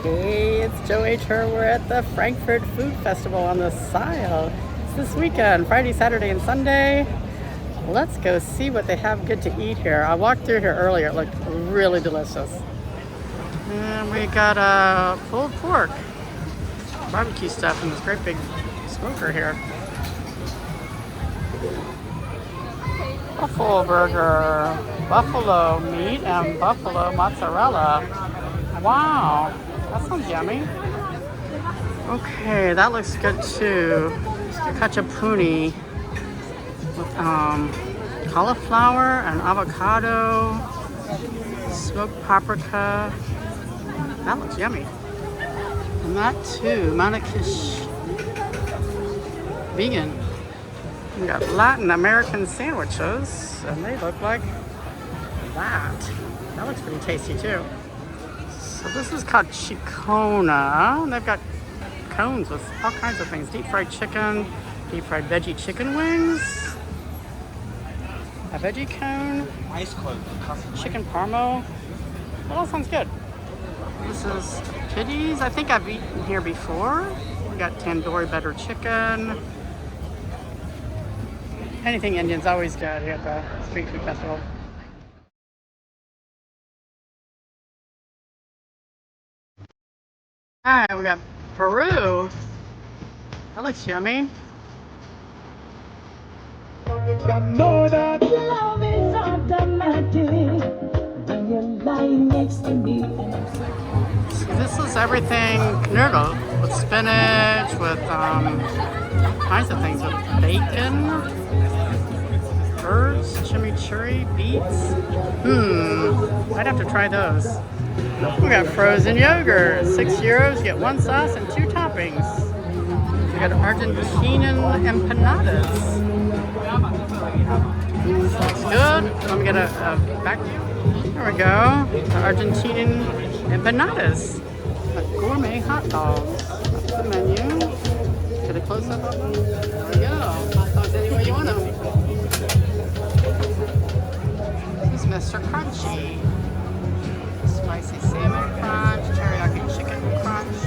Hey, it's Joe H. Her. We're at the Frankfurt Food Festival on the Zeil. It's this weekend, Friday, Saturday, and Sunday. Let's go see what they have good to eat here. I walked through here earlier. It looked really delicious. And we got pulled pork, barbecue stuff in this great big smoker here. Buffalo burger, buffalo meat, and buffalo mozzarella. Wow, that sounds yummy. Okay, that looks good too. Khachapuri with cauliflower and avocado, smoked paprika. That looks yummy. And that too, Manakish vegan. We got Latin American sandwiches, and they look like that. That looks pretty tasty too. So this is called Chicona. They've got cones with all kinds of things. Deep fried chicken, deep fried veggie chicken wings, a veggie cone, chicken parmo. That all sounds good. This is Kitty's. I think I've eaten here before. We got tandoori butter chicken. Anything Indian's always good here at the Street Food Festival. Alright, we got Peru. That looks yummy. I know that love is automatic when you're lying next to me. So this is everything noodle with spinach, with kinds of things, with bacon, herbs, chimichurri, beets. I'd have to try those. We got frozen yogurt, €6. You get one sauce and 2 toppings. We got Argentinian empanadas. Looks good. Let me get a vacuum. There we go. The Argentinian empanadas. Gourmet hot dogs. That's the menu. Get a close up of them. There we go. Hot dogs any way you want them. This is Mr. Crunchy. Spicy salmon crunch, teriyaki chicken crunch,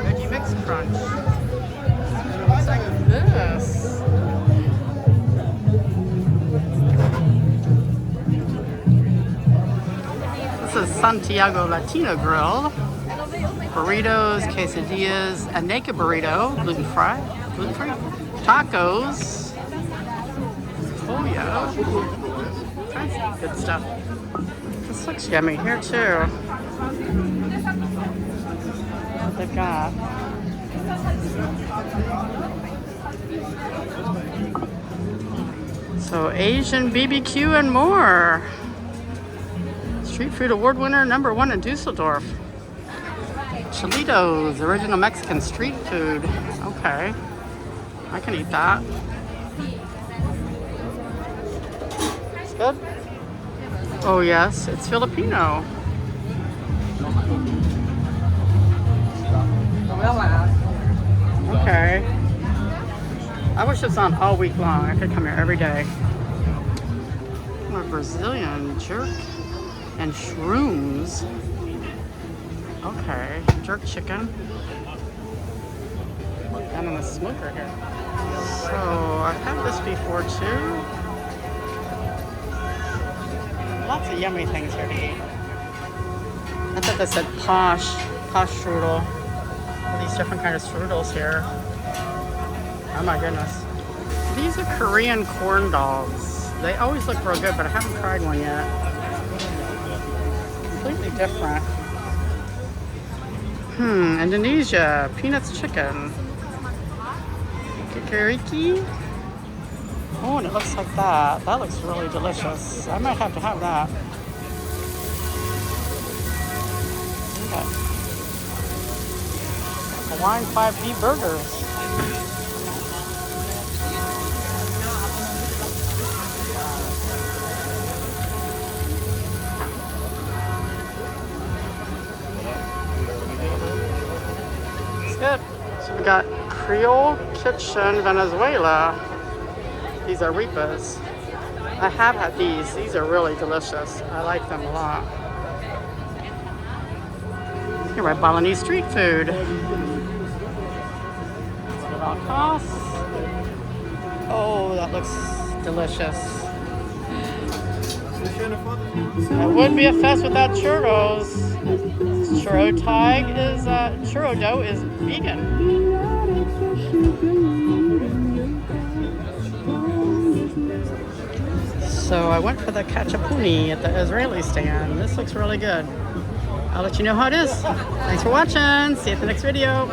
veggie mix crunch. It looks like this. This is Santiago Latino Grill. Burritos, quesadillas, a naked burrito, gluten-free, tacos. Oh yeah, good stuff. This looks yummy here too. What they've got. So Asian BBQ and more. Street food award winner #1 in Dusseldorf. Chilitos, original Mexican street food. Okay, I can eat that. It's good. Oh yes, it's Filipino. Okay. I wish it was on all week long. I could come here every day. More Brazilian jerk and shrooms. Okay, jerk chicken. And in the smoker here. So I've had this before too. Lots of yummy things here to eat. I thought they said posh strudel. All these different kind of strudels here. Oh my goodness. These are Korean corn dogs. They always look real good, but I haven't tried one yet. Completely different. Indonesia, peanuts chicken. Kikariki. Oh, and it looks like that. That looks really delicious. I might have to have that. Okay. Hawaiian 5D burgers. It's good. So we got Creole Kitchen Venezuela. These are repas. I have had these. These are really delicious. I like them a lot. Here at Balinese street food. What it all costs. Oh, that looks delicious. It wouldn't be a fest without churros. Churro dough is vegan. So I went for the kachapuni at the Israeli stand. This looks really good. I'll let you know how it is. Thanks for watching. See you at the next video.